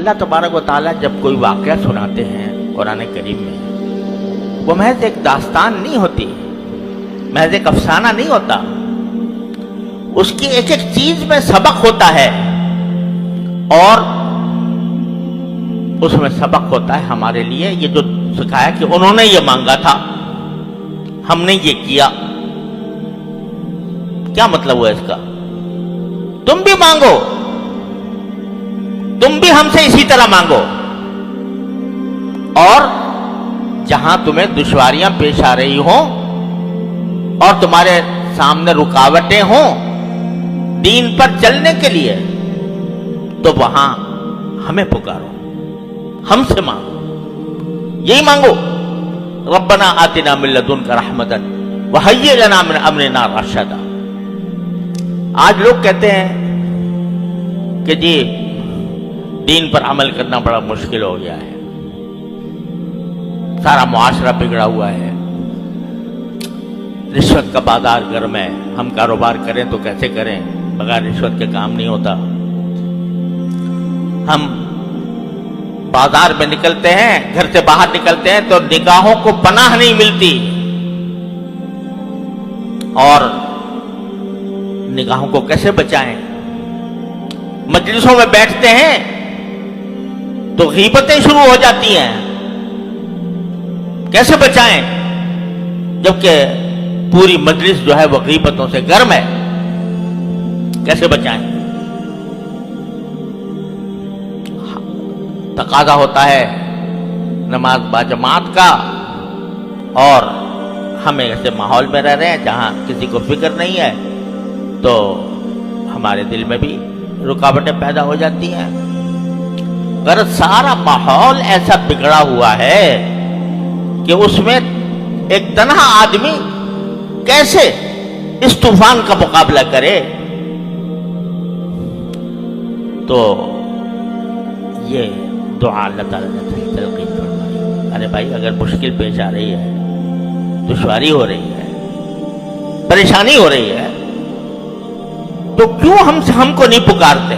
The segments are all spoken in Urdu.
اللہ تبارک و تعالیٰ جب کوئی واقعہ سناتے ہیں قرآن کریم میں، وہ محض ایک داستان نہیں ہوتی، محض ایک افسانہ نہیں ہوتا، اس کی ایک ایک چیز میں سبق ہوتا ہے، اور اس میں سبق ہوتا ہے ہمارے لیے یہ جو سکھایا کہ انہوں نے یہ مانگا تھا، ہم نے یہ کیا۔ کیا مطلب ہوا اس کا؟ تم بھی مانگو، تم بھی ہم سے اسی طرح مانگو، اور جہاں تمہیں دشواریاں پیش آ رہی ہوں اور تمہارے سامنے رکاوٹیں ہوں دین پر چلنے کے لیے، تو وہاں ہمیں پکارو، ہم سے مانگو، یہی مانگو، ربنا آتنا من لدنک رحمتا وہیئ لنا من امرنا رشدا۔ آج لوگ کہتے ہیں کہ جی دین پر عمل کرنا بڑا مشکل ہو گیا ہے، سارا معاشرہ بگڑا ہوا ہے، رشوت کا بازار گرم ہے، ہم کاروبار کریں تو کیسے کریں، بغیر رشوت کے کام نہیں ہوتا، ہم بازار میں نکلتے ہیں، گھر سے باہر نکلتے ہیں تو نگاہوں کو پناہ نہیں ملتی، اور نگاہوں کو کیسے بچائیں؟ مجلسوں میں بیٹھتے ہیں تو غیبتیں شروع ہو جاتی ہیں، کیسے بچائیں جبکہ پوری مجلس جو ہے وہ غیبتوں سے گرم ہے؟ کیسے بچائیں؟ تقاضا ہوتا ہے نماز باجماعت کا، اور ہم ایسے ماحول میں رہ رہے ہیں جہاں کسی کو فکر نہیں ہے، تو ہمارے دل میں بھی رکاوٹیں پیدا ہو جاتی ہیں۔ اگر سارا ماحول ایسا بگڑا ہوا ہے کہ اس میں ایک تنہا آدمی کیسے اس طوفان کا مقابلہ کرے، تو یہ دعا اللہ تعالیٰ نے تلقین فرمائی، ارے بھائی اگر مشکل پیش آ رہی ہے، دشواری ہو رہی ہے، پریشانی ہو رہی ہے، تو کیوں ہم کو نہیں پکارتے؟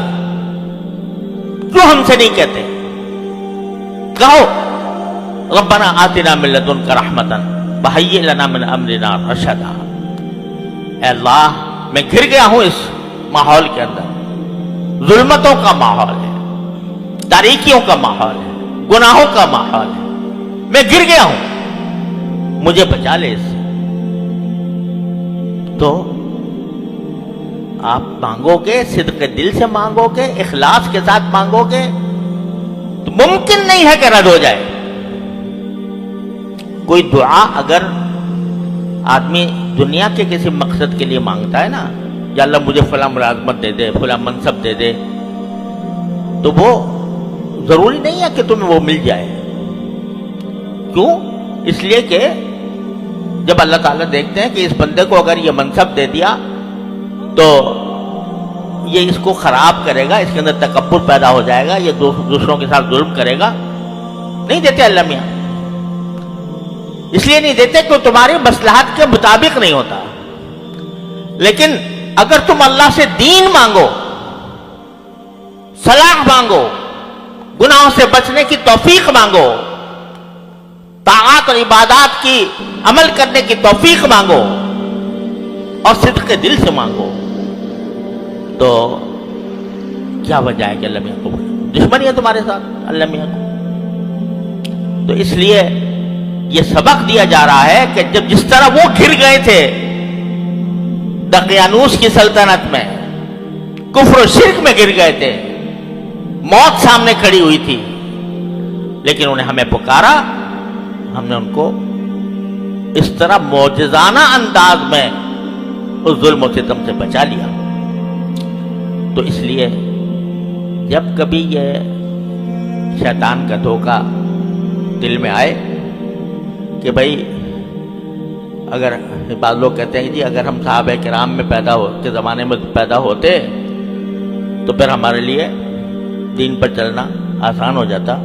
کیوں ہم سے نہیں کہتے؟ کہو ربنا آتنا من لدنک رحمتا وہیئ لنا من امرنا رشدا۔ اے اللہ میں گر گیا ہوں اس ماحول کے اندر، ظلمتوں کا ماحول ہے، تاریکیوں کا ماحول ہے، گناہوں کا ماحول ہے، میں گر گیا ہوں، مجھے بچا لے اس سے۔ تو آپ مانگو گے، صدق دل سے مانگو گے، اخلاص کے ساتھ مانگو گے، تو ممکن نہیں ہے کہ رد ہو جائے۔ کوئی دعا اگر آدمی دنیا کے کسی مقصد کے لیے مانگتا ہے نا، یا اللہ مجھے فلاں ملازمت دے دے، فلاں منصب دے دے، تو وہ ضروری نہیں ہے کہ تمہیں وہ مل جائے۔ کیوں؟ اس لیے کہ جب اللہ تعالیٰ دیکھتے ہیں کہ اس بندے کو اگر یہ منصب دے دیا تو یہ اس کو خراب کرے گا، اس کے اندر تکبر پیدا ہو جائے گا، یہ دوسروں کے ساتھ ظلم کرے گا، نہیں دیتے اللہ میاں۔ اس لیے نہیں دیتے کہ تمہاری مصلحت کے مطابق نہیں ہوتا۔ لیکن اگر تم اللہ سے دین مانگو، صلاح مانگو، گناہوں سے بچنے کی توفیق مانگو، طاعات اور عبادات کی عمل کرنے کی توفیق مانگو، اور صدق کے دل سے مانگو، تو کیا وجہ ہے کہ اللہ میاں کو دشمنی ہے تمہارے ساتھ اللہ میاں کو؟ تو اس لیے یہ سبق دیا جا رہا ہے کہ جب جس طرح وہ گر گئے تھے دقیانوس کی سلطنت میں، کفر و شرک میں گر گئے تھے، موت سامنے کھڑی ہوئی تھی، لیکن انہیں ہمیں پکارا، ہم نے ان کو اس طرح معجزانہ انداز میں اس ظلم و ستم سے بچا لیا۔ تو اس لیے جب کبھی یہ شیطان کا دھوکہ دل میں آئے کہ بھائی اگر بعض لوگ کہتے ہیں کہ جی اگر ہم صحابہ کرام میں کے زمانے میں پیدا ہوتے تو پھر ہمارے لیے دین پر چلنا آسان ہو جاتا،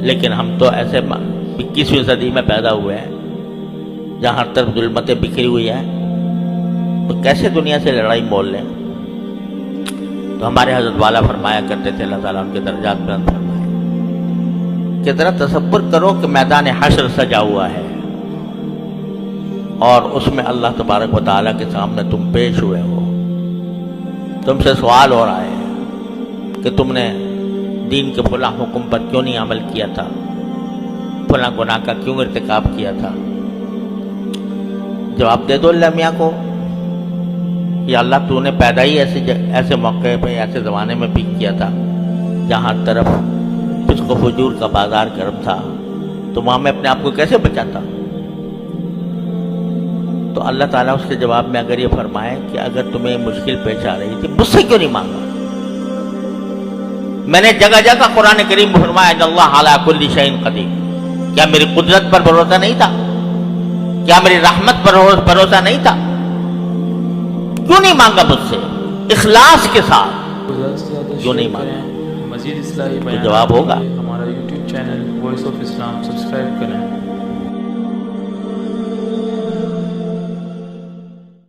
لیکن ہم تو ایسے 21ویں صدی میں پیدا ہوئے ہیں جہاں ہر طرف ظلمتیں بکھری ہوئی ہیں، تو کیسے دنیا سے لڑائی مول لیں؟ تو ہمارے حضرت والا فرمایا کرتے تھے، اللہ تعالیٰ ان کے درجات بلند فرمائے، کہ ذرا تصور کرو کہ میدان حشر سجا ہوا ہے اور اس میں اللہ تبارک و تعالیٰ کے سامنے تم پیش ہوئے ہو، تم سے سوال ہو رہا ہے کہ تم نے دین کے فلاں حکم پر کیوں نہیں عمل کیا تھا، فلاں گناہ کا کیوں ارتکاب کیا تھا۔ جواب دے دو اللہ میاں کو، یا اللہ تو نے پیدا ہی ایسے موقع پہ، ایسے زمانے میں بھی کیا تھا جہاں طرف فسق و فجور کا بازار گرم تھا، تو وہاں میں اپنے آپ کو کیسے بچاتا۔ تو اللہ تعالیٰ اس کے جواب میں اگر یہ فرمائے کہ اگر تمہیں مشکل پیش آ رہی تھی مجھ سے کیوں نہیں مانگا، میں نے جگہ جگہ قرآن کریم میں فرمایا ان اللہ علی کل شیء قدیر، کیا میری قدرت پر بھروسہ نہیں تھا، کیا میری رحمت پر بھروسہ نہیں تھا، کیوں نہیں مانگا مجھ سے اخلاص کے ساتھ، کیوں نہیں مانگا؟ مزید اصلاحی تو جواب ہوگا ہمارا YouTube channel voice of Islam